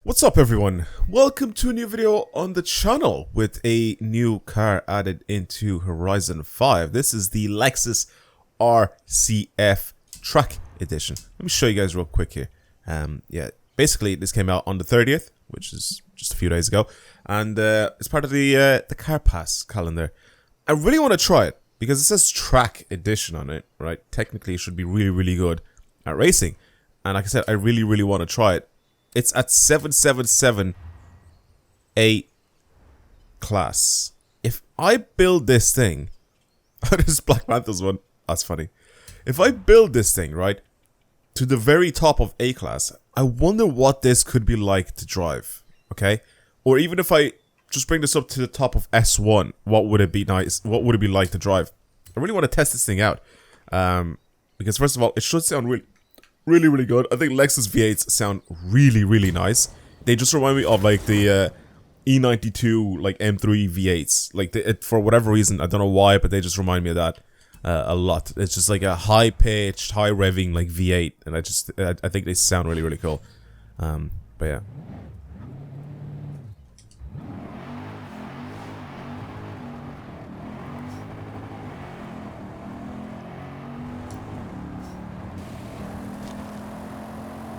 What's up everyone? Welcome to a new video on the channel with a new car added into Horizon 5. This is the Lexus RC F Track Edition. Let me show you guys real quick here. Basically this came out on the 30th, which is just a few days ago, and it's part of the Car Pass calendar. I really want to try it because it says Track Edition on it, right? Technically it should be really good at racing, and like I said, I really want to try it. It's at 777 A class. If I build this thing, there's Black Panther's one. That's funny. If I build this thing, right, to the very top of A class, I wonder what this could be like to drive. Okay, or even if I just bring this up to the top of S1, what would it be nice? What would it be like to drive? I really want to test this thing out, because first of all, it should sound really good. I think Lexus V8s sound really nice. They just remind me of like the E92 like M3 V8s. Like for whatever reason, I don't know why, but they just remind me of that a lot. It's just like a high pitched, high revving like V8, and I think they sound really cool. But yeah.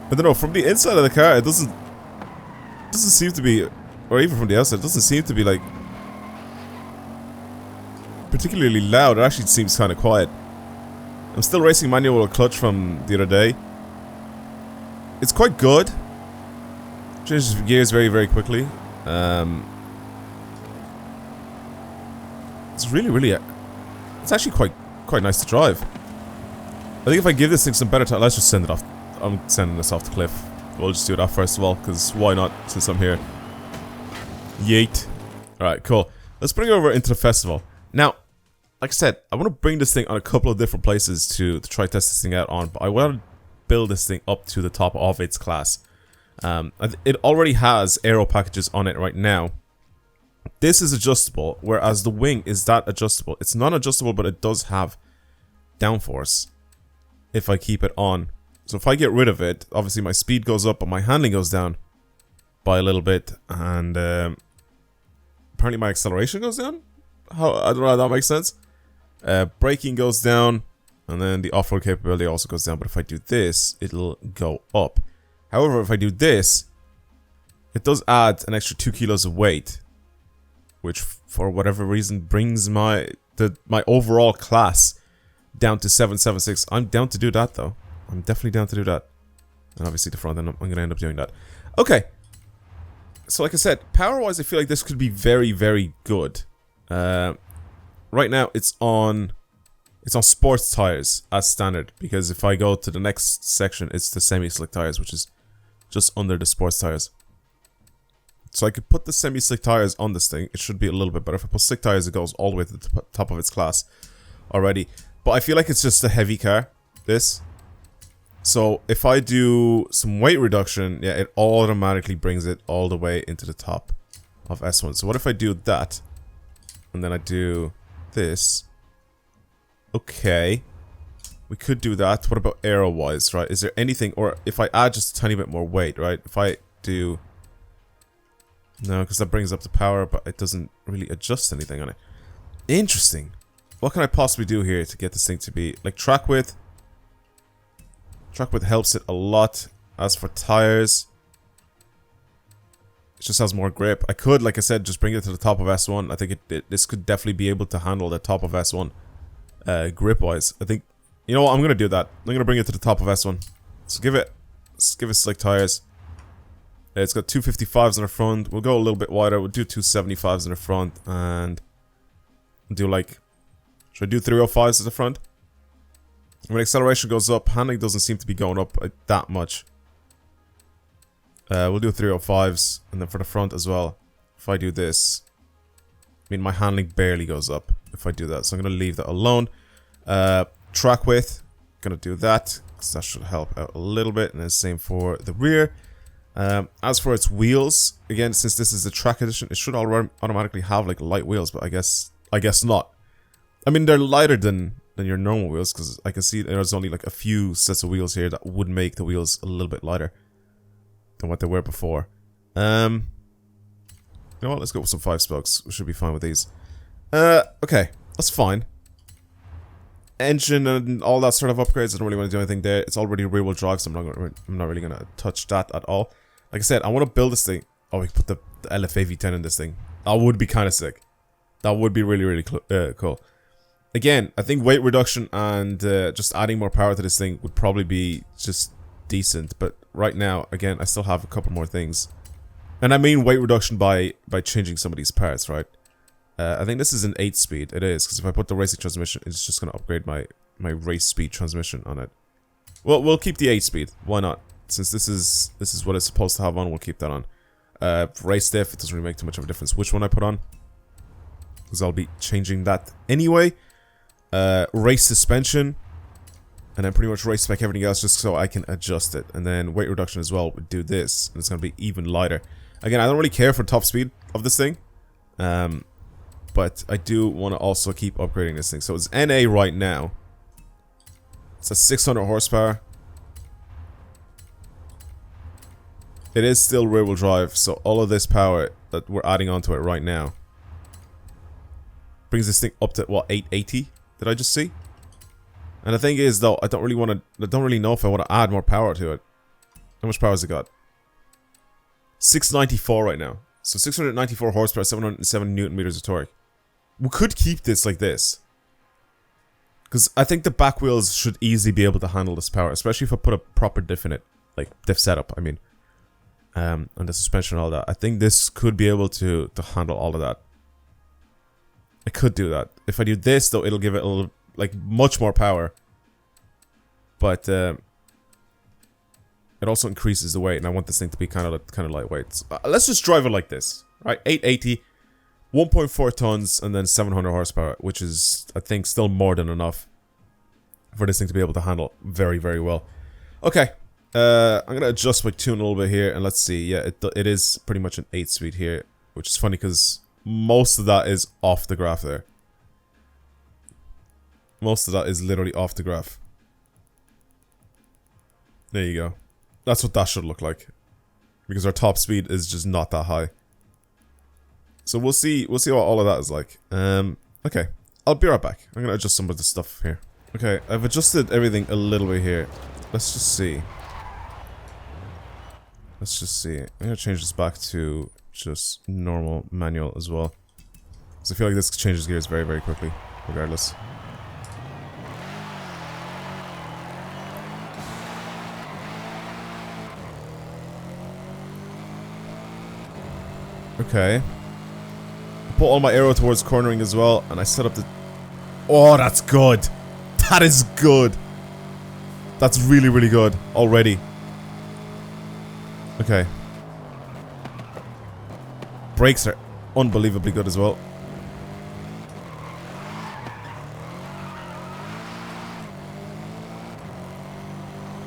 I don't know, from the inside of the car, it doesn't seem to be, or even from the outside, it doesn't seem to be like particularly loud. It actually seems kind of quiet. I'm still racing manual clutch from the other day. It's quite good. Changes gears very quickly. It's really, it's actually quite nice to drive. I think if I give this thing some better time, let's just send it off. I'm sending this off the cliff. We'll just do that first of all, because why not, since I'm here. Yeet. Alright, cool. Let's bring it over into the festival. Now, like I said, I want to bring this thing on a couple of different places to try test this thing out on, but I want to build this thing up to the top of its class. It already has aero packages on it right now. This is adjustable, whereas the wing is that adjustable. It's not adjustable, but it does have downforce if I keep it on. So if I get rid of it, obviously my speed goes up, but my handling goes down by a little bit, and apparently my acceleration goes down? I don't know how that makes sense. Braking goes down, and then the off-road capability also goes down, but if I do this, it'll go up. However, if I do this, it does add an extra 2 kilos of weight, which for whatever reason brings my overall class down to 776. I'm down to do that though. I'm definitely down to do that. And obviously the front end, I'm going to end up doing that. Okay. So like I said, power-wise, I feel like this could be very good. Right now, it's on sports tires as standard. Because if I go to the next section, it's the semi-slick tires, which is just under the sports tires. So I could put the semi-slick tires on this thing. It should be a little bit better. If I put slick tires, it goes all the way to the top of its class already. But I feel like it's just a heavy car, this. So if I do some weight reduction, yeah, it automatically brings it all the way into the top of S1. So what if I do that, and then I do this? Okay, we could do that. What about aero-wise, right? Is there anything, or if I add just a tiny bit more weight, right? If I do, no, because that brings up the power, but it doesn't really adjust anything on it. Interesting. What can I possibly do here to get this thing to be like track width? Track width helps it a lot. As for tires, it just has more grip. I could, like I said, just bring it to the top of S1. I think this could definitely be able to handle the top of S1 grip-wise. I think, you know what, I'm going to do that. I'm going to bring it to the top of S1. So let's give it slick tires. It's got 255s in the front. We'll go a little bit wider. We'll do 275s in the front. And do like, should I do 305s at the front? When acceleration goes up, handling doesn't seem to be going up that much. We'll do 305s, and then for the front as well, if I do this, I mean, my handling barely goes up if I do that, so I'm going to leave that alone. Track width, going to do that, because that should help out a little bit, and then same for the rear. As for its wheels, again, since this is the track edition, it should automatically have like light wheels, but I guess not. I mean, they're lighter than your normal wheels, because I can see there's only like a few sets of wheels here that would make the wheels a little bit lighter than what they were before. You know what? Let's go with some 5-spokes. We should be fine with these. Okay. That's fine. Engine and all that sort of upgrades. I don't really want to do anything there. It's already rear-wheel drive, so I'm not really gonna touch that at all. Like I said, I want to build this thing. Oh, we put the LFA V10 in this thing. That would be kind of sick. That would be really, really cool. Again, I think weight reduction and just adding more power to this thing would probably be just decent. But right now, again, I still have a couple more things. And I mean weight reduction by changing some of these parts, right? I think this is an 8-speed. It is, because if I put the racing transmission, it's just going to upgrade my race speed transmission on it. Well, we'll keep the 8-speed. Why not? Since this is what it's supposed to have on, we'll keep that on. Race diff, it doesn't really make too much of a difference which one I put on, because I'll be changing that anyway. Race suspension, and then pretty much race spec everything else just so I can adjust it. And then weight reduction as well would do this, and it's going to be even lighter. Again, I don't really care for top speed of this thing, but I do want to also keep upgrading this thing. So it's NA right now. It's at 600 horsepower. It is still rear-wheel drive, so all of this power that we're adding onto it right now brings this thing up to, what, 880? Did I just see? And the thing is, though, I don't really know if I want to add more power to it. How much power has it got? 694 right now. So 694 horsepower, 707 newton meters of torque. We could keep this like this, because I think the back wheels should easily be able to handle this power, especially if I put a proper diff in it, like diff setup, I mean. And the suspension and all that. I think this could be able to handle all of that. I could do that. If I do this, though, it'll give it a little, like, much more power. But it also increases the weight, and I want this thing to be kind of lightweight. So, let's just drive it like this, right? 880, 1.4 tons, and then 700 horsepower, which is, I think, still more than enough for this thing to be able to handle very, very well. Okay. I'm gonna adjust my tune a little bit here, and let's see. Yeah, it is pretty much an 8-speed here, which is funny because most of that is off the graph there. Most of that is literally off the graph. There you go. That's what that should look like, because our top speed is just not that high. So we'll see what all of that is like. Okay, I'll be right back. I'm gonna adjust some of the stuff here. Okay, I've adjusted everything a little bit here. Let's just see. Let's just see. I'm gonna change this back to just normal manual as well, because I feel like this changes gears very, very quickly, regardless. Okay. I put all my aero towards cornering as well, and I set up the... Oh, that's good! That is good! That's really, really good already. Okay. Brakes are unbelievably good as well.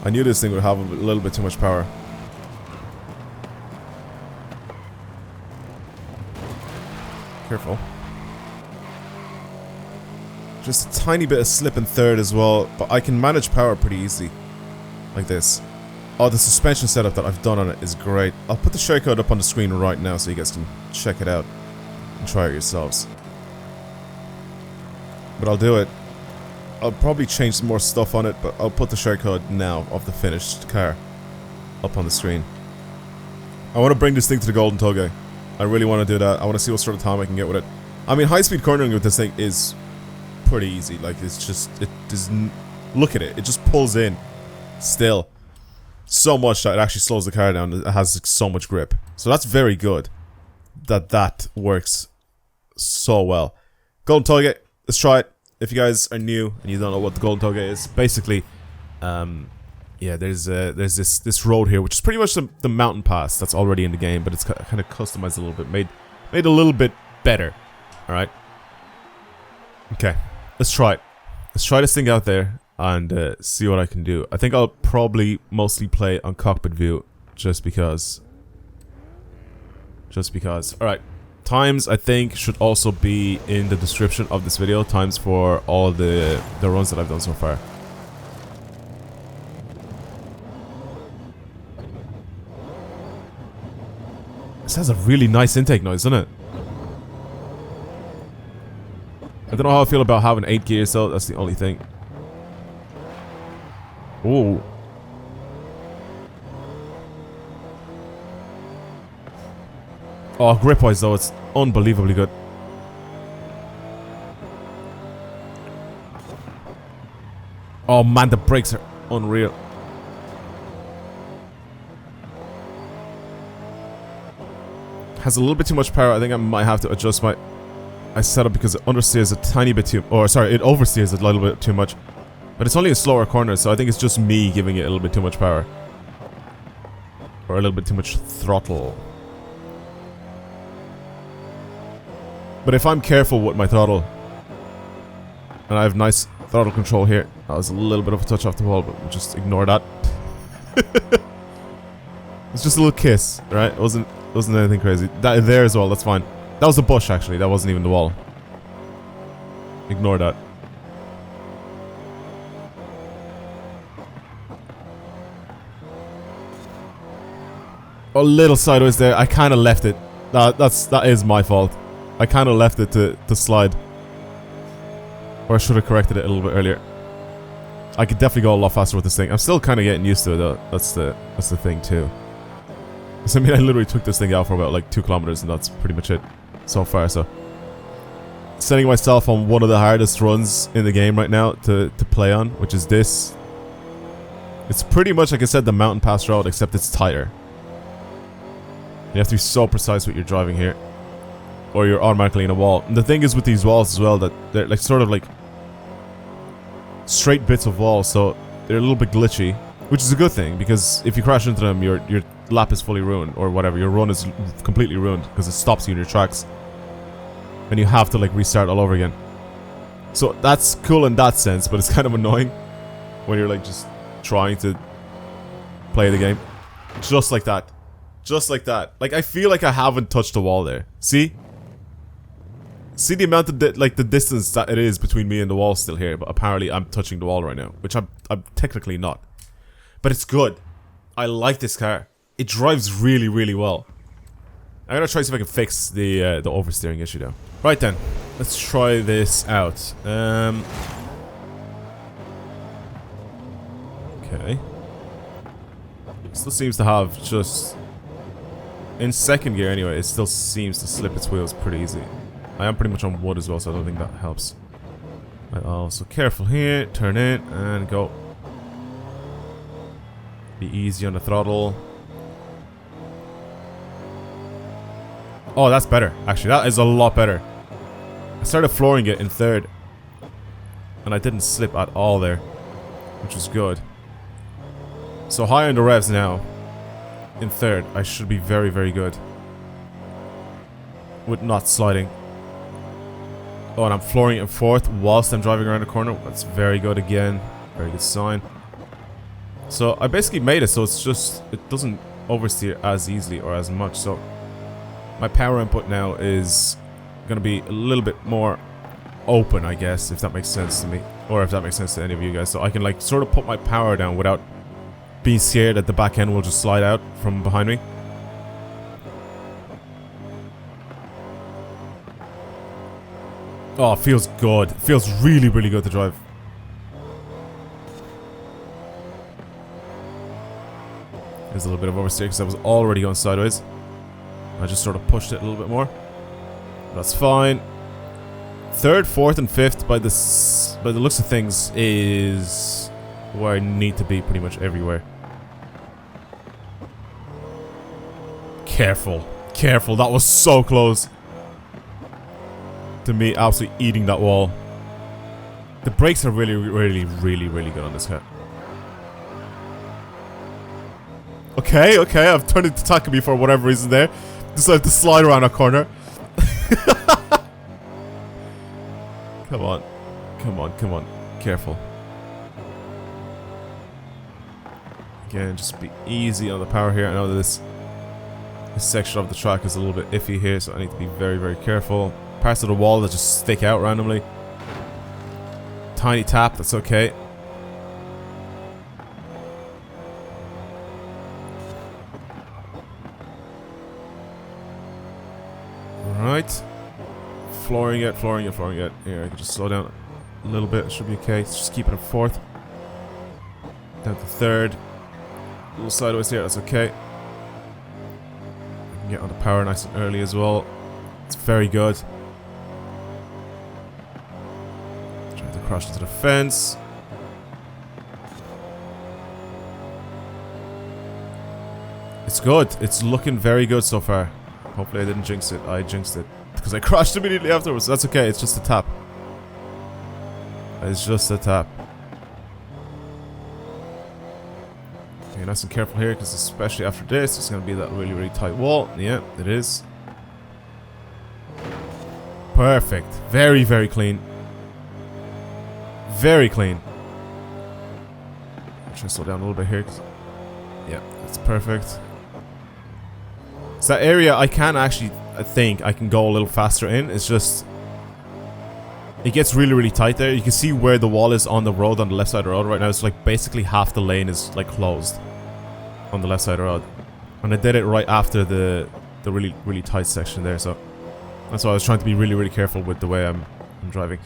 I knew this thing would have a little bit too much power. Careful. Just a tiny bit of slip in third as well, but I can manage power pretty easily. Like this. Oh, the suspension setup that I've done on it is great. I'll put the shortcode up on the screen right now so you guys can check it out and try it yourselves. But I'll do it. I'll probably change some more stuff on it, but I'll put the shortcode now of the finished car up on the screen. I want to bring this thing to the Golden Touge. I really want to do that. I want to see what sort of time I can get with it. I mean, high-speed cornering with this thing is pretty easy. Like, it's just... It doesn't... Look at it. It just pulls in. Still. So much that it actually slows the car down. It has so much grip. So that's very good. That works so well. Golden Touge. Let's try it. If you guys are new and you don't know what the Golden Touge is, basically, yeah, there's this road here, which is pretty much the mountain pass that's already in the game, but it's kind of customized a little bit, made a little bit better. All right. Okay, let's try it. Let's try this thing out there and see what I can do. I think I'll probably mostly play on cockpit view, just because. All right. Times, I think, should also be in the description of this video. Times for all the runs that I've done so far. This has a really nice intake noise, doesn't it? I don't know how I feel about having 8 gears though, that's the only thing. Ooh. Oh, grip-wise though, it's unbelievably good. Oh man, the brakes are unreal. Has a little bit too much power. I think I might have to adjust my setup because it understeers a tiny bit too, or sorry, it oversteers a little bit too much. But it's only a slower corner, so I think it's just me giving it a little bit too much power. Or a little bit too much throttle. But if I'm careful with my throttle, and I have nice throttle control here. That was a little bit of a touch off the wall, but we'll just ignore that. It's just a little kiss, right? It wasn't anything crazy. That there as well, that's fine. That was the bush actually, that wasn't even the wall. Ignore that. A little sideways there. I kind of left it. That is my fault. I kind of left it to slide. Or I should have corrected it a little bit earlier. I could definitely go a lot faster with this thing. I'm still kind of getting used to it though. That's the thing too. So, I mean, I literally took this thing out for about like 2 kilometers and that's pretty much it so far. So, setting myself on one of the hardest runs in the game right now to play on, which is this. It's pretty much, like I said, the mountain pass road, except it's tighter. You have to be so precise with your driving here, or you're automatically in a wall. And the thing is with these walls as well, that they're like sort of like straight bits of wall, so they're a little bit glitchy, which is a good thing because if you crash into them, your lap is fully ruined, or whatever. Your run is completely ruined because it stops you in your tracks, and you have to like restart all over again. So that's cool in that sense, but it's kind of annoying when you're like just trying to play the game, just like that. Just like that. Like, I feel like I haven't touched the wall there. See? See the amount of, the distance that it is between me and the wall still here, but apparently I'm touching the wall right now, which I'm technically not. But it's good. I like this car. It drives really, really well. I'm gonna try to see if I can fix the oversteering issue now. Right then. Let's try this out. Okay. Still seems to have just... In second gear anyway, it still seems to slip its wheels pretty easy. I am pretty much on wood as well, so I don't think that helps. Right, also careful here, turn in and go. Be easy on the throttle. Oh, that's better. Actually, that is a lot better. I started flooring it in third, and I didn't slip at all there, which was good. So higher in the revs now. In third, I should be very, very good with not sliding. Oh, and I'm flooring it in fourth whilst I'm driving around the corner. That's very good again. Very good sign. So I basically made it so it's just, it doesn't oversteer as easily or as much. So my power input now is going to be a little bit more open, I guess, if that makes sense to me. Or if that makes sense to any of you guys. So I can like sort of put my power down without being scared that the back end will just slide out from behind me. Oh, it feels good. It feels really, really good to drive. There's a little bit of oversteer because I was already going sideways. I just sort of pushed it a little bit more. That's fine. Third, fourth, and fifth by the looks of things is where I need to be pretty much everywhere. Careful. Careful. That was so close to me absolutely eating that wall. The brakes are really, really, really, really good on this car. Okay, okay. I've turned it to Takumi for whatever reason there. Decided to slide around a corner. Come on. Come on, come on. Careful. Again, just be easy on the power here. I know that this section of the track is a little bit iffy here, so I need to be very, very careful. Parts of the wall that just stick out randomly. Tiny tap, that's okay. Alright. Flooring it. Here, I can just slow down a little bit. It should be okay. Let's just keep it at 4th. Down to 3rd. A little sideways here, that's okay. I can get on the power nice and early as well. It's very good. Trying to crash into the fence. It's good. It's looking very good so far. Hopefully I didn't jinx it. I jinxed it. Because I crashed immediately afterwards. That's okay. It's just a tap. It's just a tap. Okay, nice and careful here, because especially after this, it's going to be that really, really tight wall. Yeah, it is. Perfect. Very, very clean. Very clean. I'm trying to slow down a little bit here. Yeah, that's perfect. So that area I can actually, I think I can go a little faster in. It's just, it gets really, really tight there. You can see where the wall is on the road, on the left side of the road right now. It's like basically half the lane is like closed on the left side of the road. And I did it right after the really, really tight section there. So that's why I was trying to be really, really careful with the way I'm driving.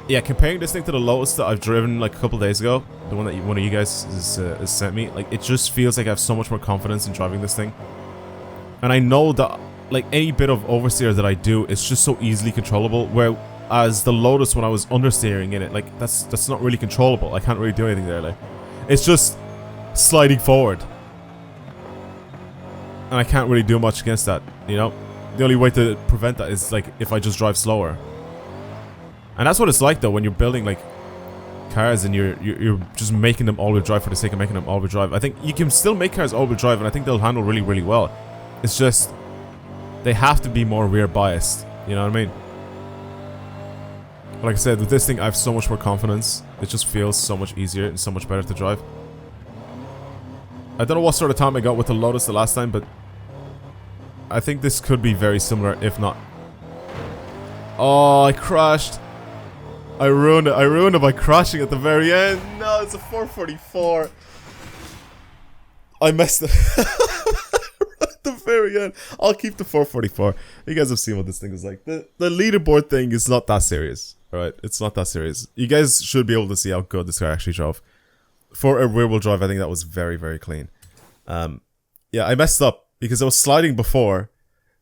Yeah, comparing this thing to the Lotus that I've driven like a couple days ago, the one that one of you guys has sent me, like it just feels like I have so much more confidence in driving this thing. And I know that like any bit of oversteer that I do, it's just so easily controllable. Whereas the Lotus, when I was understeering in it, like that's not really controllable. I can't really do anything there. Like it's just sliding forward, and I can't really do much against that. You know, the only way to prevent that is like if I just drive slower. And that's what it's like though when you're building like cars and you're just making them all-wheel drive for the sake of making them all-wheel drive. I think you can still make cars all-wheel drive, and I think they'll handle really, really well. It's just they have to be more rear biased. You know what I mean? Like I said, with this thing, I have so much more confidence. It just feels so much easier and so much better to drive. I don't know what sort of time I got with the Lotus the last time, but I think this could be very similar, if not. Oh, I crashed. I ruined it. I ruined it by crashing at the very end. No, it's a 444. I messed it. At the very end. I'll keep the 444. You guys have seen what this thing is like. The leaderboard thing is not that serious. Alright, it's not that serious. You guys should be able to see how good this car actually drove. For a rear-wheel drive, I think that was very, very clean. Yeah, I messed up because I was sliding before.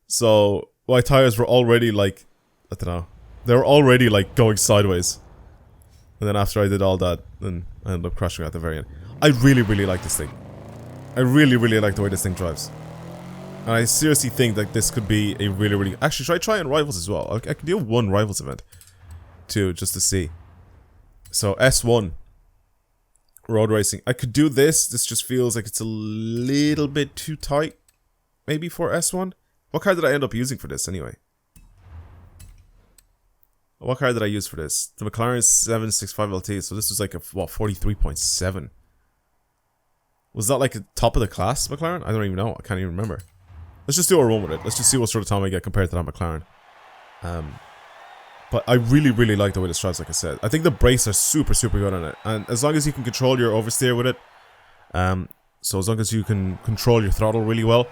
So my tires were already like, I don't know. They were already like going sideways. And then after I did all that, then I ended up crashing at the very end. I really, really like this thing. I really, really like the way this thing drives. And I seriously think that this could be a really, really... Actually, should I try on Rivals as well? I could do one Rivals event. Too, just to see. So, S1. Road racing. I could do this. This just feels like it's a little bit too tight. Maybe for S1. What car did I end up using for this anyway? What car did I use for this? The McLaren 765 LT. So this was like a, what, 43.7. Was that like a top of the class McLaren? I don't even know. I can't even remember. Let's just do a run with it. Let's just see what sort of time I get compared to that McLaren. But I really, really like the way this drives, like I said. I think the brakes are super, super good on it. And as long as you can control your oversteer with it, so as long as you can control your throttle really well,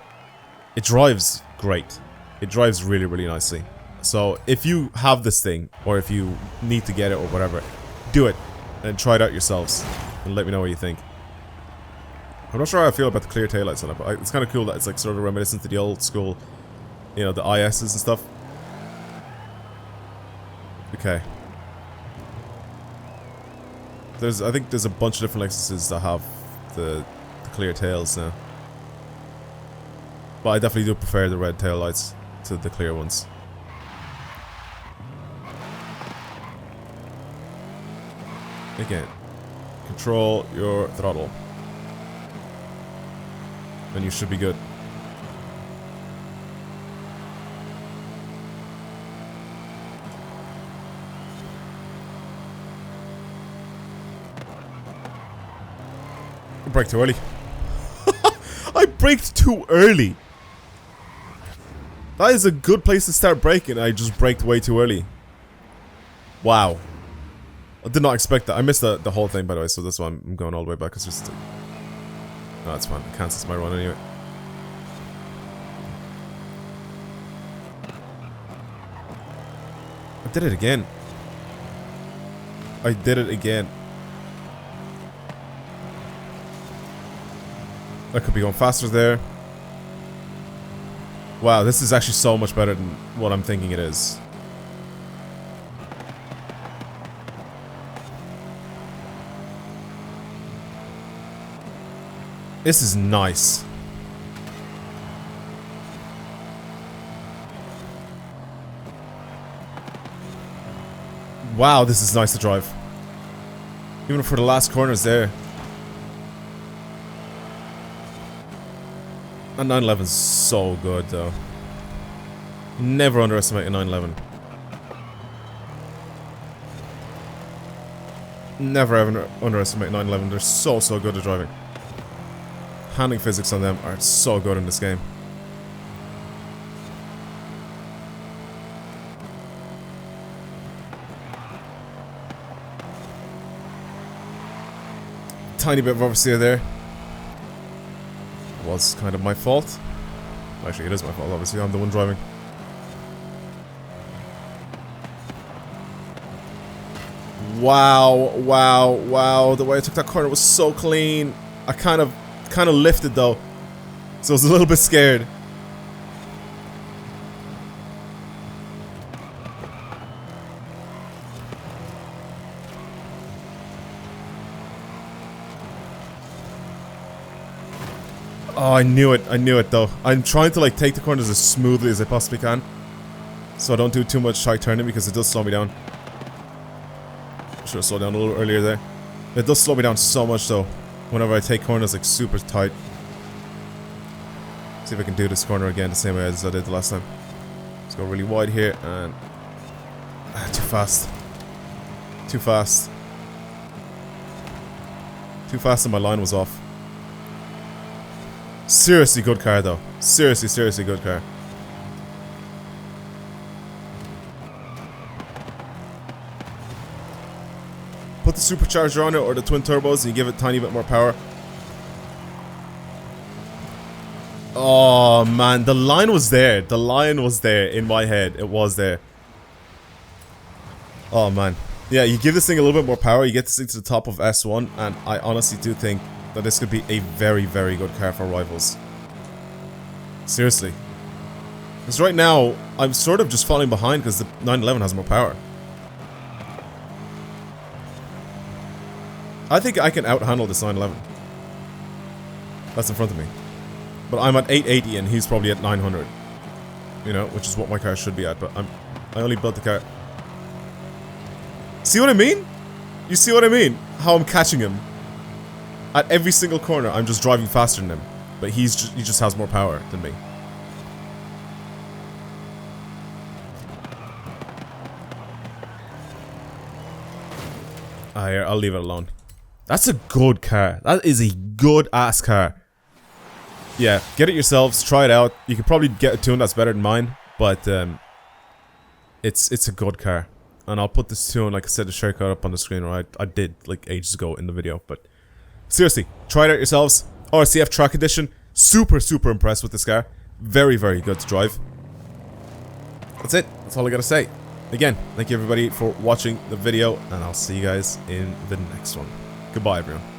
it drives great. It drives really, really nicely. So if you have this thing, or if you need to get it or whatever, do it and try it out yourselves and let me know what you think. I'm not sure how I feel about the clear taillights on it, but it's kind of cool that it's like sort of reminiscent to the old school, you know, the ISs and stuff. Okay. I think there's a bunch of different Lexuses that have the clear tails now. But I definitely do prefer the red tail lights to the clear ones. Again, control your throttle. And you should be good. I braked too early. I braked too early. That is a good place to start braking. I just braked way too early. Wow. I did not expect that. I missed the whole thing, by the way, so that's why I'm going all the way back. It's just... No, that's fine. It cancels my run anyway. did it again. I did it again. I could be going faster there. Wow, this is actually so much better than what I'm thinking it is. This is nice. Wow, this is nice to drive. Even for the last corners there. A 911 is so good though. Never underestimate a 911. Never ever underestimate 911. They're so good at driving. Handling physics on them are so good in this game. Tiny bit of oversteer there. Was kind of my fault. Actually, it is my fault, obviously. I'm the one driving. Wow, wow, wow. The way I took that corner was so clean. I kind of lifted though. So I was a little bit scared. Oh, I knew it though. I'm trying to like take the corners as smoothly as I possibly can, so I don't do too much tight turning because it does slow me down. Should have slowed down a little earlier there. It does slow me down so much though, whenever I take corners like super tight. See if I can do this corner again the same way as I did the last time. Let's go really wide here and... too fast. Too fast. Too fast and my line was off. Seriously good car though. Seriously good car. Put the supercharger on it or the twin turbos and you give it a tiny bit more power. Oh man, the line was there. The line was there in my head. It was there. Oh man. Yeah, you give this thing a little bit more power, you get this thing to the top of S1, and I honestly do think that this could be a very good car for rivals. Seriously. Because right now, I'm sort of just falling behind because the 911 has more power. I think I can out-handle this 911. That's in front of me. But I'm at 880 and he's probably at 900. You know, which is what my car should be at, but I only built the car. See what I mean? You see what I mean? How I'm catching him. At every single corner, I'm just driving faster than him. But he just has more power than me. I'll leave it alone. That's a good car. That is a good ass car. Yeah, get it yourselves. Try it out. You could probably get a tune that's better than mine, but it's a good car. And I'll put this tune, like I said, the shortcut up on the screen. Right, I did like ages ago in the video, but seriously, try it out yourselves. RC F Track Edition. Super impressed with this car. Very good to drive. That's it. That's all I gotta say. Again, thank you everybody for watching the video, and I'll see you guys in the next one. Goodbye, everyone.